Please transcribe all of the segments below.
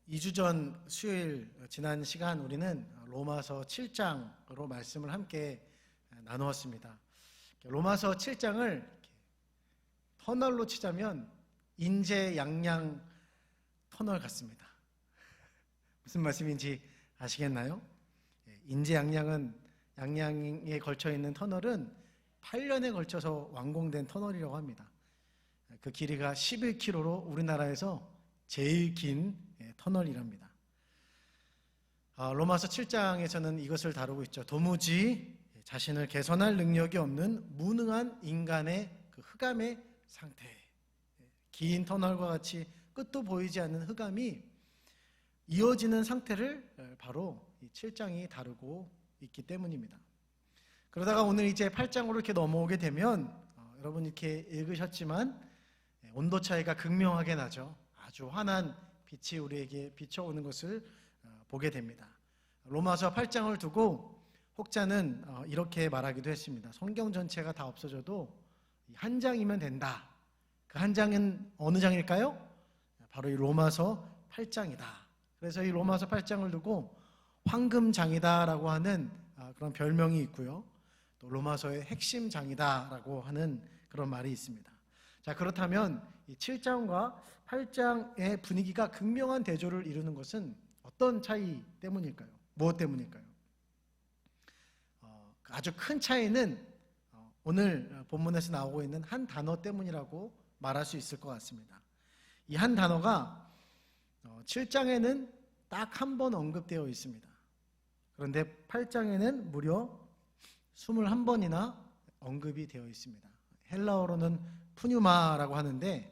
2주 전 수요일 지난 시간 우리는 로마서 7장으로 말씀을 함께 나누었습니다. 로마서 7장을 터널로 치자면 인제 양양 터널 같습니다. 무슨 말씀인지 아시겠나요? 인제 양양은 양양에 걸쳐 있는 터널은 8년에 걸쳐서 완공된 터널이라고 합니다. 그 길이가 11km로 우리나라에서 제일 긴 터널이랍니다. 로마서 7장에서는 이것을 다루고 있죠. 도무지 자신을 개선할 능력이 없는 무능한 인간의 그 흑암의 상태, 긴 터널과 같이 끝도 보이지 않는 흑암이 이어지는 상태를 바로 이 7장이 다루고 있기 때문입니다. 그러다가 오늘 이제 8장으로 이렇게 넘어오게 되면 여러분 이렇게 읽으셨지만 온도 차이가 극명하게 나죠. 아주 환한 빛이 우리에게 비춰오는 것을 보게 됩니다. 로마서 8장을 두고 혹자는 이렇게 말하기도 했습니다. 성경 전체가 다 없어져도 한 장이면 된다. 그 한 장은 어느 장일까요? 바로 이 로마서 8장이다. 그래서 이 로마서 8장을 두고 황금장이다라고 하는 그런 별명이 있고요. 또 로마서의 핵심 장이다라고 하는 그런 말이 있습니다. 자, 그렇다면 이 7장과 8장의 분위기가 극명한 대조를 이루는 것은 어떤 차이 때문일까요? 무엇 때문일까요? 아주 큰 차이는 오늘 본문에서 나오고 있는 한 단어 때문이라고 말할 수 있을 것 같습니다. 이 한 단어가 7장에는 딱 한 번 언급되어 있습니다. 그런데 8장에는 무려 21번이나 언급이 되어 있습니다. 헬라어로는 푸뉴마라고 하는데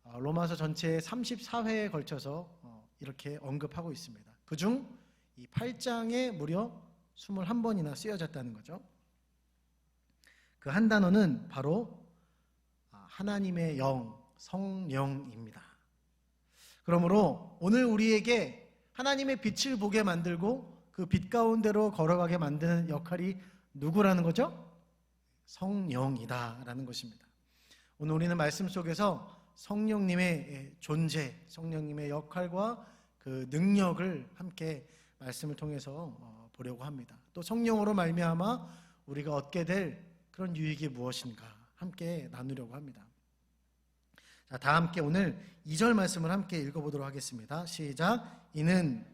로마서 전체의 34회에 걸쳐서 이렇게 언급하고 있습니다. 그중 이 8장에 무려 21번이나 쓰여졌다는 거죠. 그 한 단어는 바로 하나님의 영, 성령입니다. 그러므로 오늘 우리에게 하나님의 빛을 보게 만들고 그 빛 가운데로 걸어가게 만드는 역할이 누구라는 거죠? 성령이다라는 것입니다. 오늘 우리는 말씀 속에서 성령님의 존재, 성령님의 역할과 그 능력을 함께 말씀을 통해서 보려고 합니다. 또 성령으로 말미암아 우리가 얻게 될 그런 유익이 무엇인가 함께 나누려고 합니다. 자, 다 함께 오늘 2절 말씀을 함께 읽어보도록 하겠습니다. 시작. 이는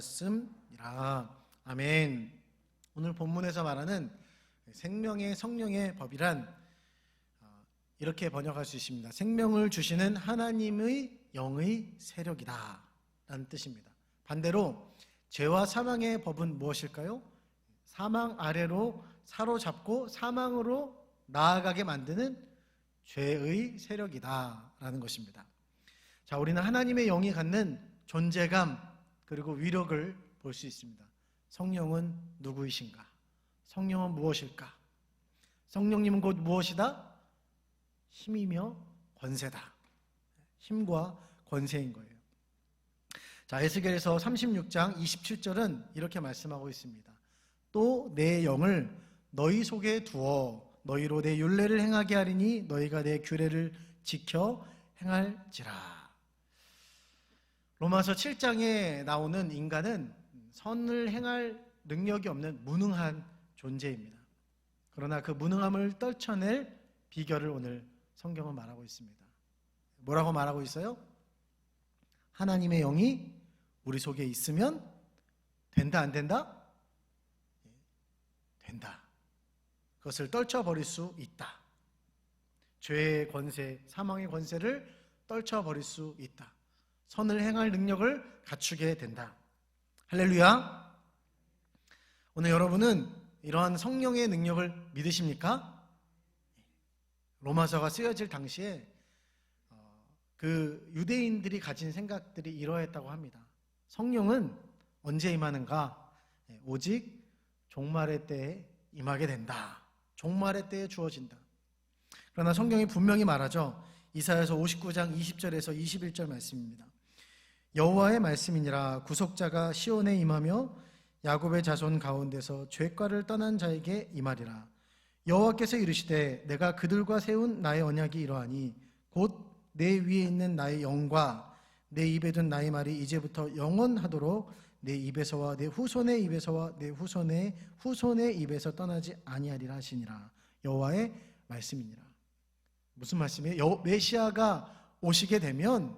해방하였음이라. 아멘. 오늘 본문에서 말하는 생명의 성령의 법이란 이렇게 번역할 수 있습니다. 생명을 주시는 하나님의 영의 세력이다 라는 뜻입니다. 반대로 죄와 사망의 법은 무엇일까요? 사망 아래로 사로잡고 사망으로 나아가게 만드는 죄의 세력이다 라는 것입니다. 자, 우리는 하나님의 영이 갖는 존재감 그리고 위력을 볼 수 있습니다. 성령은 누구이신가? 성령은 무엇일까? 성령님은 곧 무엇이다? 힘이며 권세다. 힘과 권세인 거예요. 자, 에스겔서 36장 27절은 이렇게 말씀하고 있습니다. 또 내 영을 너희 속에 두어 너희로 내 율례를 행하게 하리니 너희가 내 규례를 지켜 행할지라. 로마서 7장에 나오는 인간은 선을 행할 능력이 없는 무능한 존재입니다. 그러나 그 무능함을 떨쳐낼 비결을 오늘 성경은 말하고 있습니다. 뭐라고 말하고 있어요? 하나님의 영이 우리 속에 있으면 된다, 안 된다? 된다. 그것을 떨쳐버릴 수 있다. 죄의 권세, 사망의 권세를 떨쳐버릴 수 있다. 선을 행할 능력을 갖추게 된다. 할렐루야. 오늘 여러분은 이러한 성령의 능력을 믿으십니까? 로마서가 쓰여질 당시에 그 유대인들이 가진 생각들이 이러했다고 합니다. 성령은 언제 임하는가? 오직 종말의 때에 임하게 된다. 종말의 때에 주어진다. 그러나 성경이 분명히 말하죠. 이사야서 59장 20절에서 21절 말씀입니다. 여호와의 말씀이니라. 구속자가 시온에 임하며 야곱의 자손 가운데서 죄과를 떠난 자에게 임하리라. 여호와께서 이르시되 내가 그들과 세운 나의 언약이 이러하니 곧 내 위에 있는 나의 영과 내 입에 둔 나의 말이 이제부터 영원하도록 내 입에서와 내 후손의 입에서와 내 후손의 후손의 입에서 떠나지 아니하리라 하시니라. 여호와의 말씀이니라. 무슨 말씀이에요? 메시아가 오시게 되면,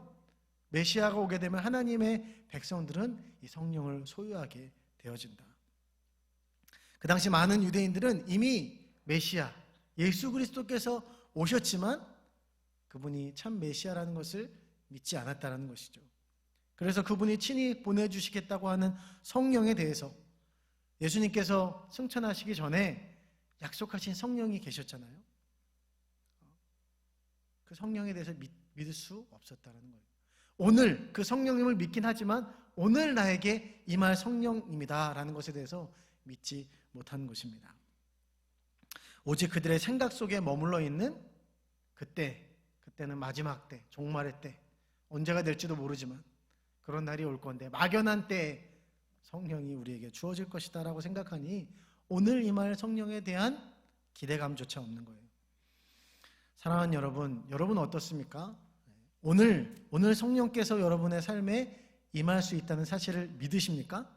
메시아가 오게 되면 하나님의 백성들은 이 성령을 소유하게 되어진다. 그 당시 많은 유대인들은 이미 메시아 예수 그리스도께서 오셨지만 그분이 참 메시아라는 것을 믿지 않았다는 것이죠. 그래서 그분이 친히 보내주시겠다고 하는 성령에 대해서 예수님께서 승천하시기 전에 약속하신 성령이 계셨잖아요. 그 성령에 대해서 믿을 수 없었다는 거예요. 오늘 그 성령님을 믿긴 하지만 오늘 나에게 임할 성령님이다라는 것에 대해서 믿지 못하는 것입니다. 오직 그들의 생각 속에 머물러 있는 그때는 마지막 때, 종말의 때, 언제가 될지도 모르지만 그런 날이 올 건데 막연한 때에 성령이 우리에게 주어질 것이다 라고 생각하니 오늘 임할 성령에 대한 기대감조차 없는 거예요. 사랑하는 여러분 어떻습니까? 오늘 성령께서 여러분의 삶에 임할 수 있다는 사실을 믿으십니까?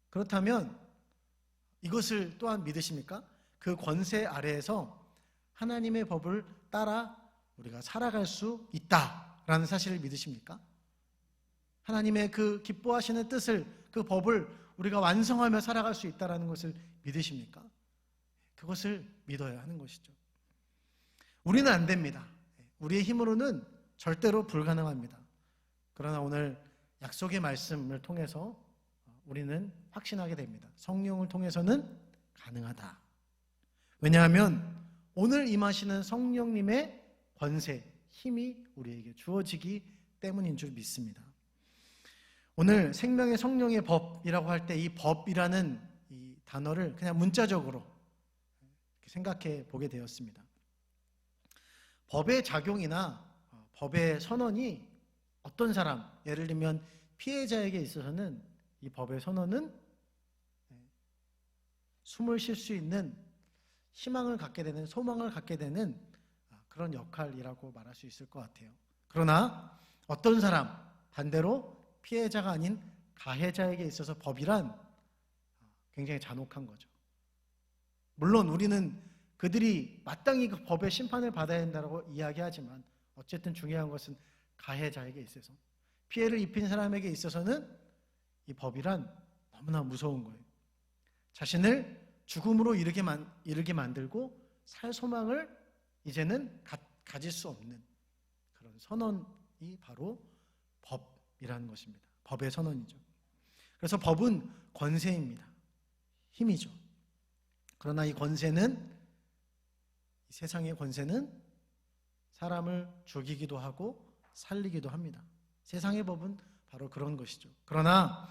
그렇다면 이것을 또한 믿으십니까? 그 권세 아래에서 하나님의 법을 따라 우리가 살아갈 수 있다라는 사실을 믿으십니까? 하나님의 그 기뻐하시는 뜻을, 그 법을 우리가 완성하며 살아갈 수 있다라는 것을 믿으십니까? 그것을 믿어야 하는 것이죠. 우리는 안 됩니다. 우리의 힘으로는 절대로 불가능합니다. 그러나 오늘 약속의 말씀을 통해서 우리는 확신하게 됩니다. 성령을 통해서는 가능하다. 왜냐하면 오늘 임하시는 성령님의 권세, 힘이 우리에게 주어지기 때문인 줄 믿습니다. 오늘 생명의 성령의 법이라고 할 때 이 법이라는 이 단어를 그냥 문자적으로 생각해 보게 되었습니다. 법의 작용이나 법의 선언이 어떤 사람, 예를 들면 피해자에게 있어서는 이 법의 선언은 숨을 쉴 수 있는 희망을 갖게 되는, 소망을 갖게 되는 그런 역할이라고 말할 수 있을 것 같아요. 그러나 어떤 사람, 반대로 피해자가 아닌 가해자에게 있어서 법이란 굉장히 잔혹한 거죠. 물론 우리는 그들이 마땅히 그 법의 심판을 받아야 된다고 이야기하지만 어쨌든 중요한 것은 가해자에게 있어서, 피해를 입힌 사람에게 있어서는 이 법이란 너무나 무서운 거예요. 자신을 죽음으로 이르게 만들고 살 소망을 이제는 가질 수 없는 그런 선언이 바로 법이라는 것입니다. 법의 선언이죠. 그래서 법은 권세입니다. 힘이죠. 그러나 이 권세는, 이 세상의 권세는 사람을 죽이기도 하고 살리기도 합니다. 세상의 법은 바로 그런 것이죠. 그러나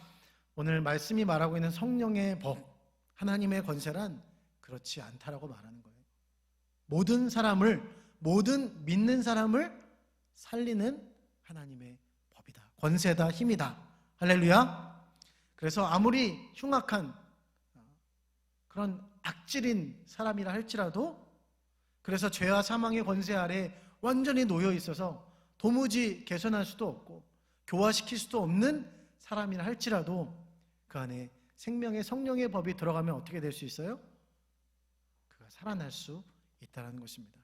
오늘 말씀이 말하고 있는 성령의 법, 하나님의 권세란 그렇지 않다라고 말하는 거예요. 모든 사람을, 모든 믿는 사람을 살리는 하나님의 법이다. 권세다, 힘이다. 할렐루야. 그래서 아무리 흉악한 그런 악질인 사람이라 할지라도, 그래서 죄와 사망의 권세 아래 완전히 놓여 있어서 도무지 개선할 수도 없고 교화시킬 수도 없는 사람이라 할지라도 그 안에 생명의 성령의 법이 들어가면 어떻게 될 수 있어요? 그가 살아날 수 있다는 것입니다.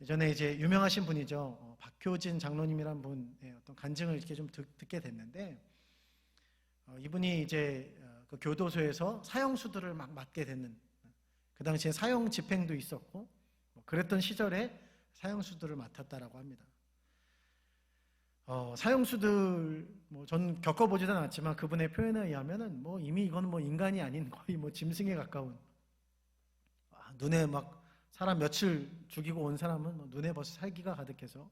예전에 이제 유명하신 분이죠. 박효진 장로님이란 분의 어떤 간증을 이렇게 좀 듣게 됐는데, 이분이 이제 그 교도소에서 사형수들을 막 맡게 되는, 그 당시에 사형 집행도 있었고 그랬던 시절에 사형수들을 맡았다라고 합니다. 사형수들 전 겪어보지는 않았지만 그분의 표현에 의하면은 이미 이건 인간이 아닌 거의 짐승에 가까운, 눈에 막 사람 며칠 죽이고 온 사람은 눈에 벌써 살기가 가득해서,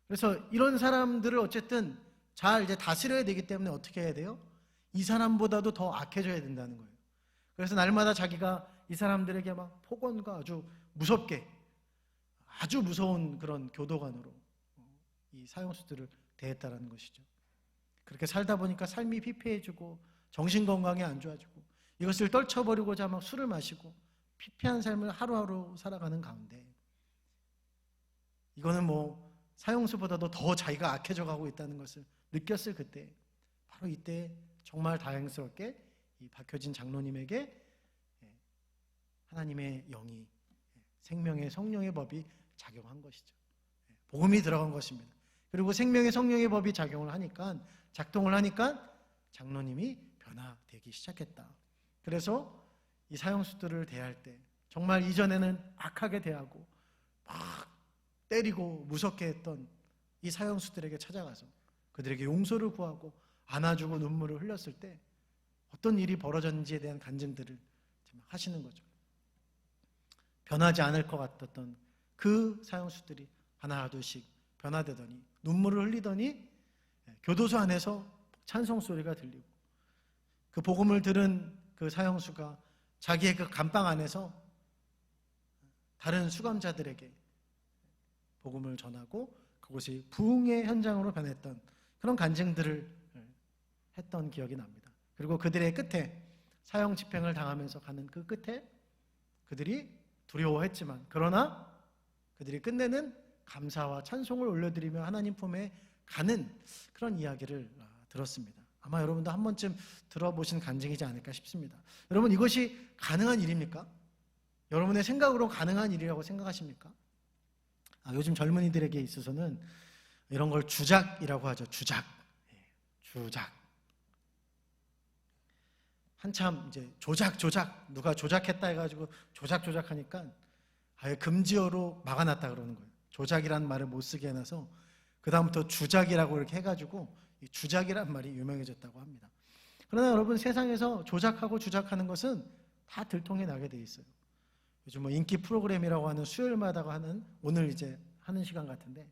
그래서 이런 사람들을 어쨌든 잘 이제 다스려야 되기 때문에 어떻게 해야 돼요? 이 사람보다도 더 악해져야 된다는 거예요. 그래서 날마다 자기가 이 사람들에게 막 폭언과 아주 무섭게, 아주 무서운 그런 교도관으로 이 사형수들을 대했다라는 것이죠. 그렇게 살다 보니까 삶이 피폐해지고 정신건강이 안 좋아지고 이것을 떨쳐버리고자 막 술을 마시고 피폐한 삶을 하루하루 살아가는 가운데 이거는 뭐 사형수보다도 더 자기가 악해져 가고 있다는 것을 느꼈을 그때, 바로 이때 정말 다행스럽게 이 박효진 장로님에게 하나님의 영이, 생명의 성령의 법이 작용한 것이죠. 복음이 들어간 것입니다. 그리고 생명의 성령의 법이 작동을 하니까 장로님이 변화되기 시작했다. 그래서 이 사형수들을 대할 때 정말 이전에는 악하게 대하고 막 때리고 무섭게 했던 이 사형수들에게 찾아가서 그들에게 용서를 구하고 안아주고 눈물을 흘렸을 때 어떤 일이 벌어졌는지에 대한 간증들을 하시는 거죠. 변하지 않을 것 같았던 그 사형수들이 하나 둘씩 변화되더니, 눈물을 흘리더니 교도소 안에서 찬송 소리가 들리고, 그 복음을 들은 그 사형수가 자기의 그 감방 안에서 다른 수감자들에게 복음을 전하고 그곳이 부흥의 현장으로 변했던 그런 간증들을 했던 기억이 납니다. 그리고 그들의 끝에, 사형 집행을 당하면서 가는 그 끝에 그들이 두려워했지만, 그러나 그들이 끝내는 감사와 찬송을 올려드리며 하나님 품에 가는 그런 이야기를 들었습니다. 아마 여러분도 한 번쯤 들어보신 간증이지 않을까 싶습니다. 여러분, 이것이 가능한 일입니까? 여러분의 생각으로 가능한 일이라고 생각하십니까? 요즘 젊은이들에게 있어서는 이런 걸 주작이라고 하죠. 주작. 한참 이제 조작 누가 조작했다 해가지고 조작하니까 아예 금지어로 막아놨다 그러는 거예요. 조작이라는 말을 못 쓰게 해놔서 그 다음부터 주작이라고 이렇게 해가지고 이 주작이란 말이 유명해졌다고 합니다. 그러나 여러분, 세상에서 조작하고 주작하는 것은 다 들통이 나게 돼 있어요. 요즘 뭐 인기 프로그램이라고 하는 수요일마다 하는, 오늘 이제 하는 시간 같은데,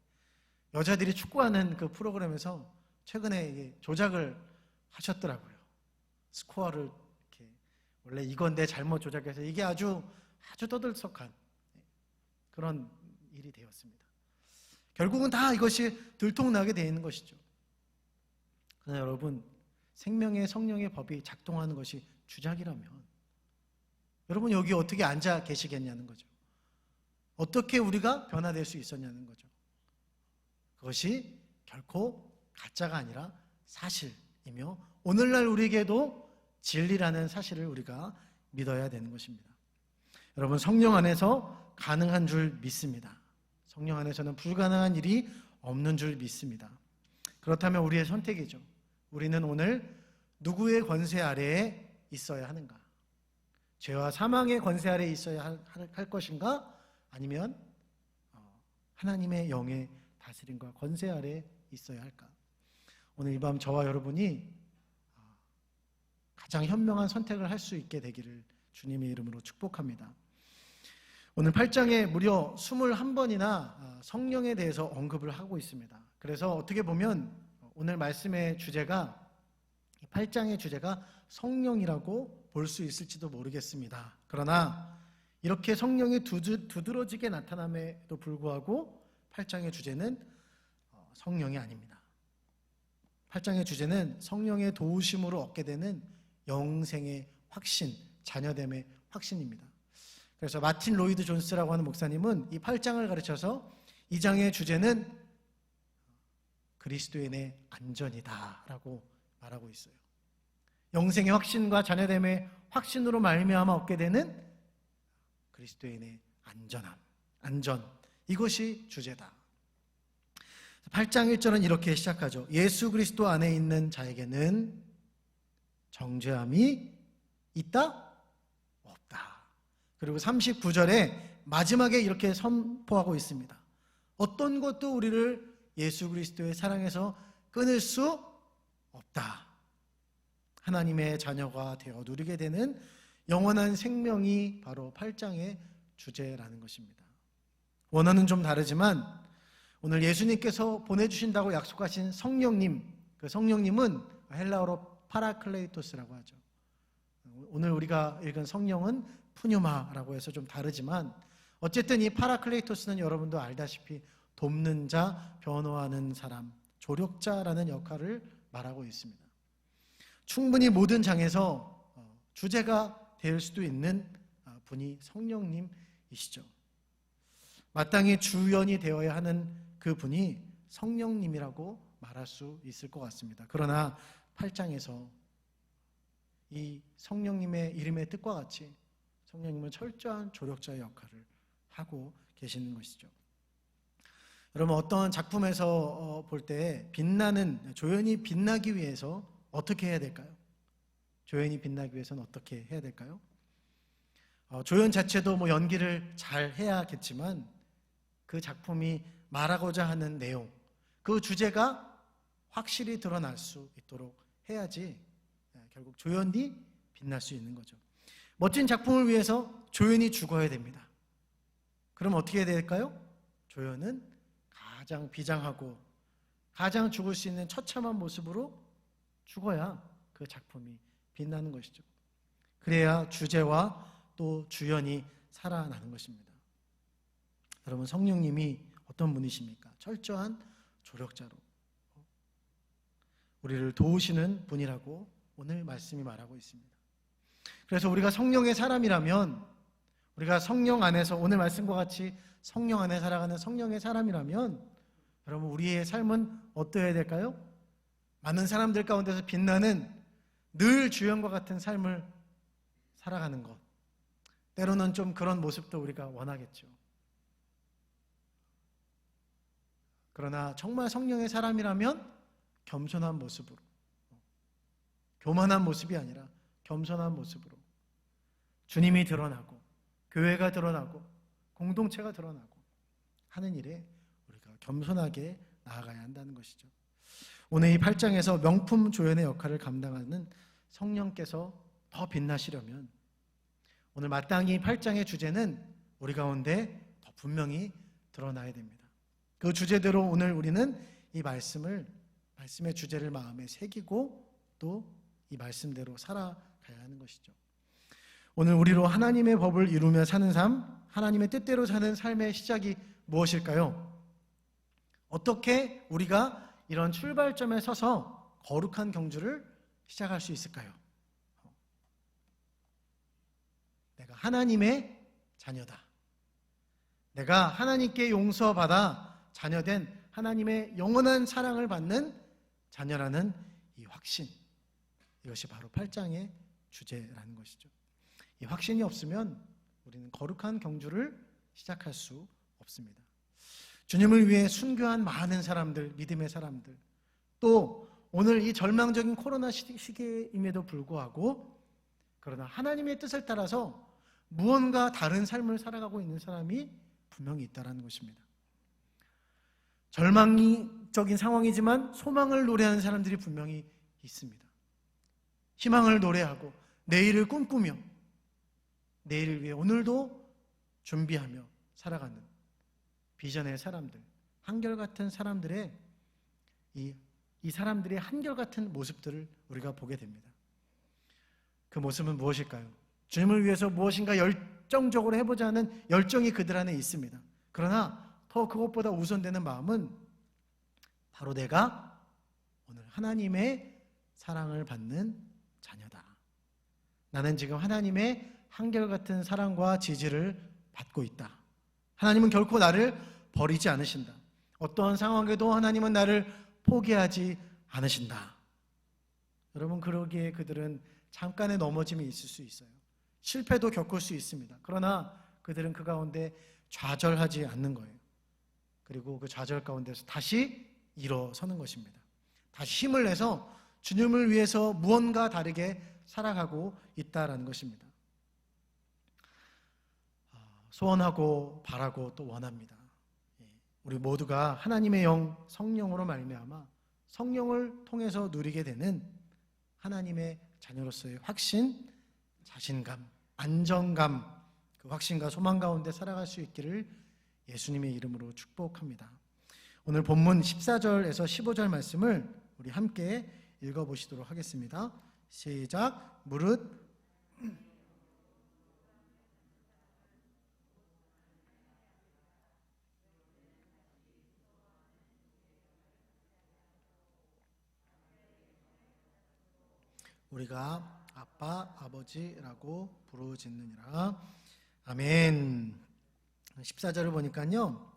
여자들이 축구하는 그 프로그램에서 최근에 이게 조작을 하셨더라고요. 스코어를 이렇게, 원래 이건데 잘못 조작해서 이게 아주 떠들썩한 그런 일이 되었습니다. 결국은 다 이것이 들통나게 되어 있는 것이죠. 그러나 여러분, 생명의 성령의 법이 작동하는 것이 주작이라면 여러분 여기 어떻게 앉아 계시겠냐는 거죠. 어떻게 우리가 변화될 수 있었냐는 거죠. 그것이 결코 가짜가 아니라 사실이며 오늘날 우리에게도 진리라는 사실을 우리가 믿어야 되는 것입니다. 여러분, 성령 안에서 가능한 줄 믿습니다. 성령 안에서는 불가능한 일이 없는 줄 믿습니다. 그렇다면 우리의 선택이죠. 우리는 오늘 누구의 권세 아래에 있어야 하는가? 죄와 사망의 권세 아래에 있어야 할 것인가? 아니면 하나님의 영의 다스림과 권세 아래에 있어야 할까? 오늘 이 밤 저와 여러분이 가장 현명한 선택을 할 수 있게 되기를 주님의 이름으로 축복합니다. 오늘 8장에 무려 21번이나 성령에 대해서 언급을 하고 있습니다. 그래서 어떻게 보면 오늘 말씀의 주제가, 8장의 주제가 성령이라고 볼 수 있을지도 모르겠습니다. 그러나 이렇게 성령이 두드러지게 나타남에도 불구하고 8장의 주제는 성령이 아닙니다. 8장의 주제는 성령의 도우심으로 얻게 되는 영생의 확신, 자녀됨의 확신입니다. 그래서 마틴 로이드 존스라고 하는 목사님은 이 8장을 가르쳐서 이 장의 주제는 그리스도인의 안전이다라고 말하고 있어요. 영생의 확신과 자녀됨의 확신으로 말미암아 얻게 되는 그리스도인의 안전, 이것이 주제다. 8장 1절은 이렇게 시작하죠. 예수 그리스도 안에 있는 자에게는 정죄함이 있다? 없다. 그리고 39절에 마지막에 이렇게 선포하고 있습니다. 어떤 것도 우리를 예수 그리스도의 사랑에서 끊을 수 없다. 하나님의 자녀가 되어 누리게 되는 영원한 생명이 바로 8장의 주제라는 것입니다. 원어는 좀 다르지만 오늘 예수님께서 보내주신다고 약속하신 성령님, 그 성령님은 헬라어로 파라클레이토스라고 하죠. 오늘 우리가 읽은 성령은 푸뉴마라고 해서 좀 다르지만 어쨌든 이 파라클레이토스는 여러분도 알다시피 돕는 자, 변호하는 사람, 조력자라는 역할을 말하고 있습니다. 충분히 모든 장에서 주제가 될 수도 있는 분이 성령님이시죠. 마땅히 주연이 되어야 하는 그 분이 성령님이라고 말할 수 있을 것 같습니다. 그러나 8장에서 이 성령님의 이름의 뜻과 같이 성령님은 철저한 조력자의 역할을 하고 계시는 것이죠. 여러분, 어떤 작품에서 볼 때 조연이 빛나기 위해서 어떻게 해야 될까요? 조연이 빛나기 위해서는 어떻게 해야 될까요? 조연 자체도 연기를 잘 해야겠지만 그 작품이 말하고자 하는 내용, 그 주제가 확실히 드러날 수 있도록 해야지 결국 조연이 빛날 수 있는 거죠. 멋진 작품을 위해서 조연이 죽어야 됩니다. 그럼 어떻게 해야 될까요? 조연은 가장 비장하고 가장 죽을 수 있는 처참한 모습으로 죽어야 그 작품이 빛나는 것이죠. 그래야 주제와 또 주연이 살아나는 것입니다. 여러분, 성령님이 어떤 분이십니까? 철저한 조력자로 우리를 도우시는 분이라고 오늘 말씀이 말하고 있습니다. 그래서 우리가 성령의 사람이라면, 우리가 성령 안에서 오늘 말씀과 같이 성령 안에 살아가는 성령의 사람이라면 여러분, 우리의 삶은 어떠해야 될까요? 많은 사람들 가운데서 빛나는 늘 주연과 같은 삶을 살아가는 것. 때로는 좀 그런 모습도 우리가 원하겠죠. 그러나 정말 성령의 사람이라면 겸손한 모습으로, 교만한 모습이 아니라 겸손한 모습으로 주님이 드러나고 교회가 드러나고 공동체가 드러나고 하는 일에 우리가 겸손하게 나아가야 한다는 것이죠. 오늘 이 8장에서 명품 조연의 역할을 감당하는 성령께서 더 빛나시려면 오늘 마땅히 8장의 주제는 우리 가운데 더 분명히 드러나야 됩니다. 그 주제대로 오늘 우리는 이 말씀의 주제를 마음에 새기고 또 이 말씀대로 살아가야 하는 것이죠. 오늘 우리로 하나님의 법을 이루며 사는 삶, 하나님의 뜻대로 사는 삶의 시작이 무엇일까요? 어떻게 우리가 이런 출발점에 서서 거룩한 경주를 시작할 수 있을까요? 내가 하나님의 자녀다. 내가 하나님께 용서받아 자녀된 하나님의 영원한 사랑을 받는 자녀라는 이 확신, 이것이 바로 8장의 주제라는 것이죠. 이 확신이 없으면 우리는 거룩한 경주를 시작할 수 없습니다. 주님을 위해 순교한 많은 사람들, 믿음의 사람들, 또 오늘 이 절망적인 코로나 시기임에도 불구하고 그러나 하나님의 뜻을 따라서 무언가 다른 삶을 살아가고 있는 사람이 분명히 있다는 것입니다. 절망적인 상황이지만 소망을 노래하는 사람들이 분명히 있습니다. 희망을 노래하고 내일을 꿈꾸며 내일을 위해 오늘도 준비하며 살아가는 비전의 사람들, 한결같은 사람들의 이 사람들의 한결같은 모습들을 우리가 보게 됩니다. 그 모습은 무엇일까요? 주님을 위해서 무엇인가 열정적으로 해보자 하는 열정이 그들 안에 있습니다. 그러나 더 그것보다 우선되는 마음은 바로 내가 오늘 하나님의 사랑을 받는 자녀다. 나는 지금 하나님의 한결같은 사랑과 지지를 받고 있다. 하나님은 결코 나를 버리지 않으신다. 어떠한 상황에도 하나님은 나를 포기하지 않으신다. 여러분, 그러기에 그들은 잠깐의 넘어짐이 있을 수 있어요. 실패도 겪을 수 있습니다. 그러나 그들은 그 가운데 좌절하지 않는 거예요. 그리고 그 좌절 가운데서 다시 일어서는 것입니다. 다시 힘을 내서 주님을 위해서 무언가 다르게 살아가고 있다라는 것입니다. 소원하고 바라고 또 원합니다. 우리 모두가 하나님의 영 성령으로 말미암아 성령을 통해서 누리게 되는 하나님의 자녀로서의 확신, 자신감, 안정감, 그 확신과 소망 가운데 살아갈 수 있기를 예수님의 이름으로 축복합니다. 오늘 본문 14절에서 15절 말씀을 우리 함께 읽어보시도록 하겠습니다. 시작. 무릇 우리가 아빠, 아버지라고 부르짖느니라. 아멘. 14절을 보니까요,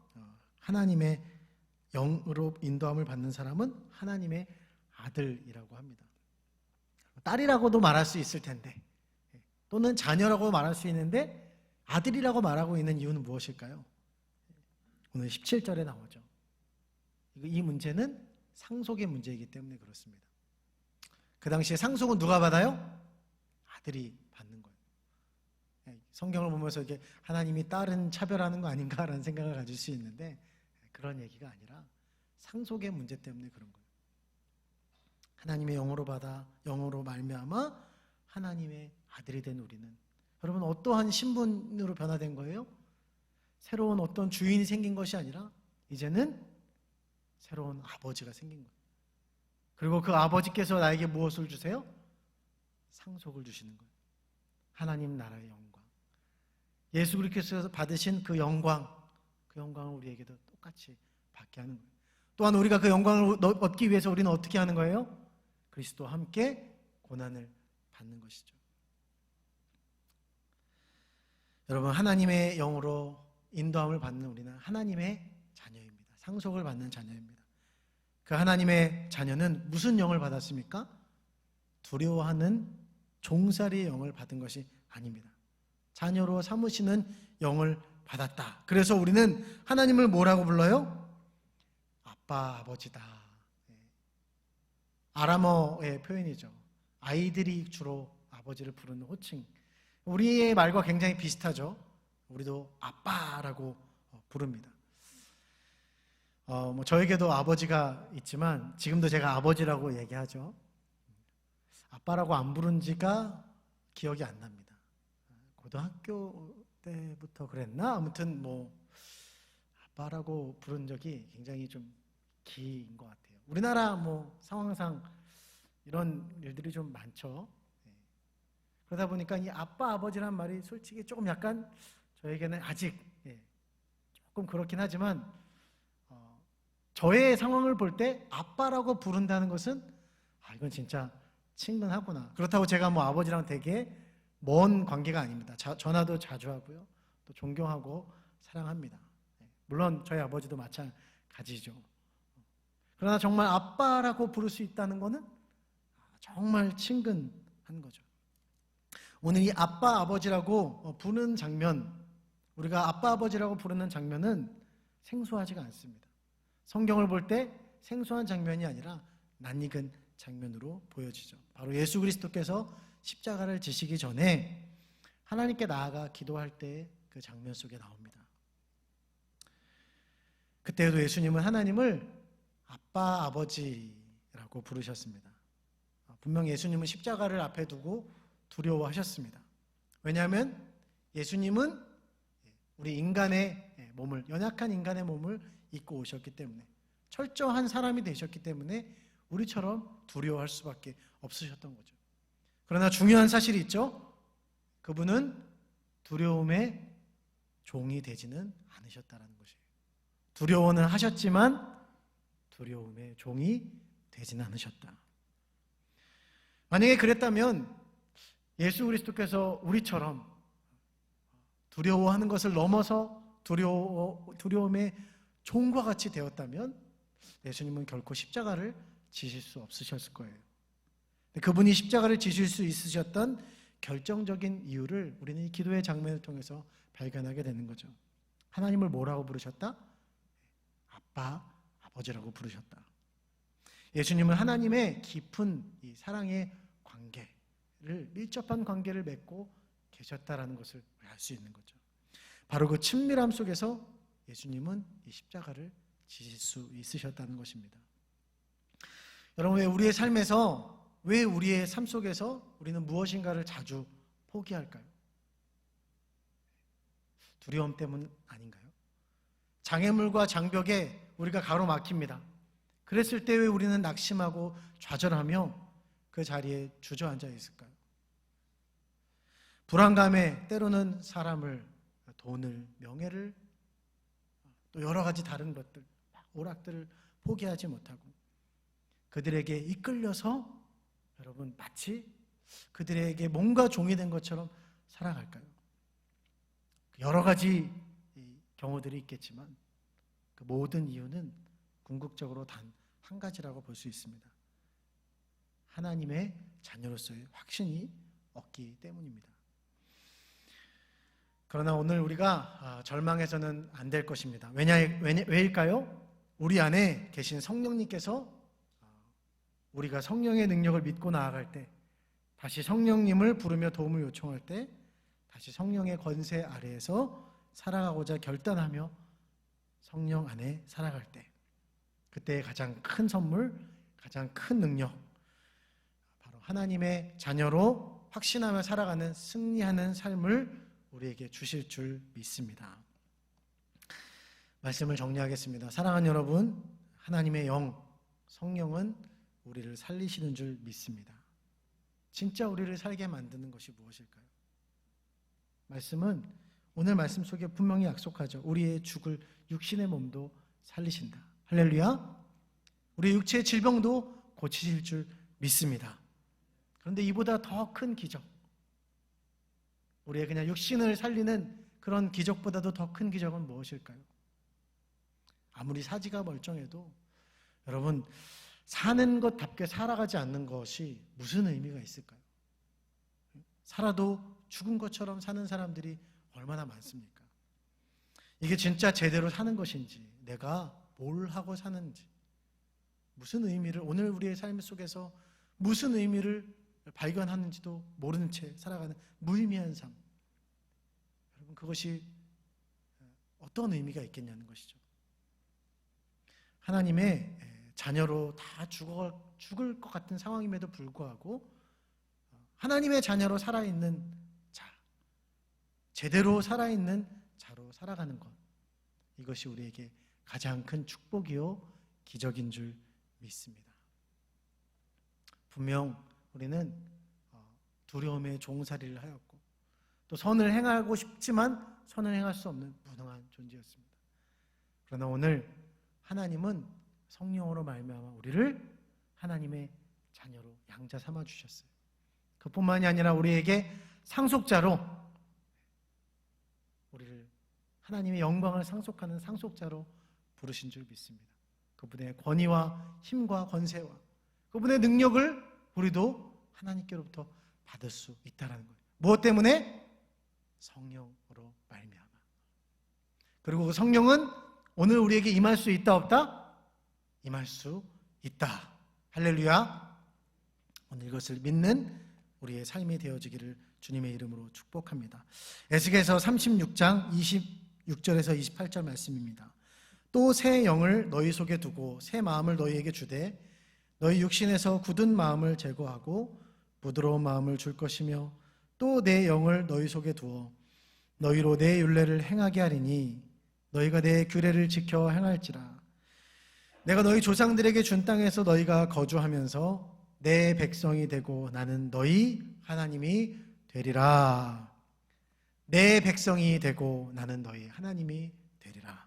하나님의 영으로 인도함을 받는 사람은 하나님의 아들이라고 합니다. 딸이라고도 말할 수 있을 텐데, 또는 자녀라고 말할 수 있는데 아들이라고 말하고 있는 이유는 무엇일까요? 오늘 17절에 나오죠. 이 문제는 상속의 문제이기 때문에 그렇습니다. 그 당시에 상속은 누가 받아요? 아들이 받는 거예요. 성경을 보면서 이게 하나님이 딸은 차별하는 거 아닌가라는 생각을 가질 수 있는데 그런 얘기가 아니라 상속의 문제 때문에 그런 거예요. 하나님의 영으로 받아 영으로 말미암아 하나님의 아들이 된 우리는, 여러분, 어떠한 신분으로 변화된 거예요? 새로운 어떤 주인이 생긴 것이 아니라 이제는 새로운 아버지가 생긴 거예요. 그리고 그 아버지께서 나에게 무엇을 주세요? 상속을 주시는 거예요. 하나님 나라의 영광, 예수 그리스도께서 받으신 그 영광을 우리에게도 똑같이 받게 하는 거예요. 또한 우리가 그 영광을 얻기 위해서 우리는 어떻게 하는 거예요? 그리스도와 함께 고난을 받는 것이죠. 여러분, 하나님의 영으로 인도함을 받는 우리는 하나님의 자녀입니다. 상속을 받는 자녀입니다. 그 하나님의 자녀는 무슨 영을 받았습니까? 두려워하는 종살이의 영을 받은 것이 아닙니다. 자녀로 삼으시는 영을 받았다. 그래서 우리는 하나님을 뭐라고 불러요? 아빠, 아버지다. 아람어의 표현이죠. 아이들이 주로 아버지를 부르는 호칭. 우리의 말과 굉장히 비슷하죠. 우리도 아빠라고 부릅니다. 저에게도 아버지가 있지만 지금도 제가 아버지라고 얘기하죠. 아빠라고 안 부른 지가 기억이 안 납니다. 고등학교 때부터 그랬나? 아무튼 아빠라고 부른 적이 굉장히 좀 긴 것 같아요. 우리나라 상황상 이런 일들이 좀 많죠. 그러다 보니까 이 아빠, 아버지란 말이 솔직히 조금 약간 저에게는 아직 조금 그렇긴 하지만 저의 상황을 볼 때 아빠라고 부른다는 것은 이건 진짜 친근하구나. 그렇다고 제가 아버지랑 되게 먼 관계가 아닙니다. 전화도 자주 하고요. 또 존경하고 사랑합니다. 물론 저희 아버지도 마찬가지죠. 그러나 정말 아빠라고 부를 수 있다는 것은 정말 친근한 거죠. 오늘 이 아빠, 아버지라고 부르는 장면, 우리가 아빠, 아버지라고 부르는 장면은 생소하지가 않습니다. 성경을 볼 때 생소한 장면이 아니라 낯익은 장면으로 보여지죠. 바로 예수 그리스도께서 십자가를 지시기 전에 하나님께 나아가 기도할 때 그 장면 속에 나옵니다. 그때도 예수님은 하나님을 아빠, 아버지라고 부르셨습니다. 분명 예수님은 십자가를 앞에 두고 두려워하셨습니다. 왜냐하면 예수님은 우리 인간의 몸을, 연약한 인간의 몸을 입고 오셨기 때문에, 철저한 사람이 되셨기 때문에 우리처럼 두려워할 수밖에 없으셨던 거죠. 그러나 중요한 사실이 있죠. 그분은 두려움의 종이 되지는 않으셨다는 것이에요. 두려워는 하셨지만 두려움의 종이 되지는 않으셨다. 만약에 그랬다면 예수 그리스도께서 우리처럼 두려워하는 것을 넘어서 두려움의 종과 같이 되었다면 예수님은 결코 십자가를 지실 수 없으셨을 거예요. 그분이 십자가를 지실 수 있으셨던 결정적인 이유를 우리는 이 기도의 장면을 통해서 발견하게 되는 거죠. 하나님을 뭐라고 부르셨다? 아빠, 아버지라고 부르셨다. 예수님은 하나님의 깊은 이 사랑의 관계를, 밀접한 관계를 맺고 계셨다라는 것을 알 수 있는 거죠. 바로 그 친밀함 속에서 예수님은 이 십자가를 지실 수 있으셨다는 것입니다. 여러분, 왜 우리의 삶 속에서 우리는 무엇인가를 자주 포기할까요? 두려움 때문 아닌가요? 장애물과 장벽에 우리가 가로막힙니다. 그랬을 때 왜 우리는 낙심하고 좌절하며 그 자리에 주저앉아 있을까요? 불안감에 때로는 사람을, 돈을, 명예를, 또 여러 가지 다른 것들, 오락들을 포기하지 못하고 그들에게 이끌려서 여러분 마치 그들에게 뭔가 종이 된 것처럼 살아갈까요? 여러 가지 경우들이 있겠지만 그 모든 이유는 궁극적으로 단 한 가지라고 볼 수 있습니다. 하나님의 자녀로서의 확신이 없기 때문입니다. 그러나 오늘 우리가 절망해서는 안 될 것입니다. 왜일까요? 우리 안에 계신 성령님께서 우리가 성령의 능력을 믿고 나아갈 때, 다시 성령님을 부르며 도움을 요청할 때, 다시 성령의 권세 아래에서 살아가고자 결단하며 성령 안에 살아갈 때, 그때의 가장 큰 선물, 가장 큰 능력, 바로 하나님의 자녀로 확신하며 살아가는 승리하는 삶을 우리에게 주실 줄 믿습니다. 말씀을 정리하겠습니다. 사랑하는 여러분, 하나님의 영, 성령은 우리를 살리시는 줄 믿습니다. 진짜 우리를 살게 만드는 것이 무엇일까요? 말씀은 오늘 말씀 속에 분명히 약속하죠. 우리의 죽을 육신의 몸도 살리신다. 할렐루야. 우리 육체의 질병도 고치실 줄 믿습니다. 그런데 이보다 더 큰 기적, 우리의 그냥 육신을 살리는 그런 기적보다도 더 큰 기적은 무엇일까요? 아무리 사지가 멀쩡해도 여러분, 사는 것답게 살아가지 않는 것이 무슨 의미가 있을까요? 살아도 죽은 것처럼 사는 사람들이 얼마나 많습니까? 이게 진짜 제대로 사는 것인지, 내가 뭘 하고 사는지, 무슨 의미를, 오늘 우리의 삶 속에서 무슨 의미를 발견하는지도 모르는 채 살아가는 무의미한 삶, 여러분, 그것이 어떤 의미가 있겠냐는 것이죠. 하나님의 자녀로 다 죽을 것 같은 상황임에도 불구하고 하나님의 자녀로 살아있는 자, 제대로 살아있는 자로 살아가는 것, 이것이 우리에게 가장 큰 축복이요 기적인 줄 믿습니다. 분명 우리는 두려움의 종살이를 하였고, 또 선을 행하고 싶지만 선을 행할 수 없는 무능한 존재였습니다. 그러나 오늘 하나님은 성령으로 말미암아 우리를 하나님의 자녀로 양자 삼아 주셨어요. 그뿐만이 아니라 우리에게 상속자로, 우리를 하나님의 영광을 상속하는 상속자로 부르신 줄 믿습니다. 그분의 권위와 힘과 권세와 그분의 능력을 우리도 하나님께로부터 받을 수 있다는 거예요. 무엇 때문에? 성령으로 말미암아. 그리고 그 성령은 오늘 우리에게 임할 수 있다 없다? 임할 수 있다. 할렐루야. 오늘 이것을 믿는 우리의 삶이 되어지기를 주님의 이름으로 축복합니다. 에스겔서 36장 26절에서 28절 말씀입니다. 또 새 영을 너희 속에 두고 새 마음을 너희에게 주되 너희 육신에서 굳은 마음을 제거하고 부드러운 마음을 줄 것이며 또 내 영을 너희 속에 두어 너희로 내 율례를 행하게 하리니 너희가 내 규례를 지켜 행할지라. 내가 너희 조상들에게 준 땅에서 너희가 거주하면서 내 백성이 되고 나는 너희 하나님이 되리라. 내 백성이 되고 나는 너희 하나님이 되리라.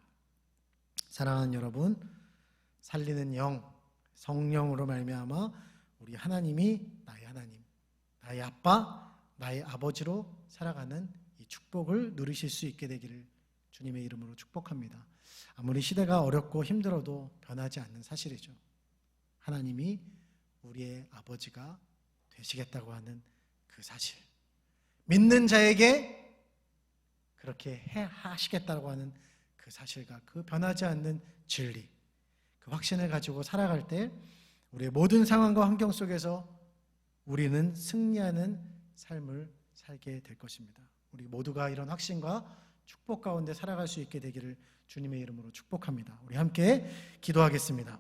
사랑하는 여러분, 살리는 영, 성령으로 말미암아 우리 하나님이 나의 하나님, 나의 아빠, 나의 아버지로 살아가는 이 축복을 누리실 수 있게 되기를 주님의 이름으로 축복합니다. 아무리 시대가 어렵고 힘들어도 변하지 않는 사실이죠. 하나님이 우리의 아버지가 되시겠다고 하는 그 사실, 믿는 자에게 그렇게 하시겠다고 하는 그 사실과 그 변하지 않는 진리, 그 확신을 가지고 살아갈 때 우리의 모든 상황과 환경 속에서 우리는 승리하는 삶을 살게 될 것입니다. 우리 모두가 이런 확신과 축복 가운데 살아갈 수 있게 되기를 주님의 이름으로 축복합니다. 우리 함께 기도하겠습니다.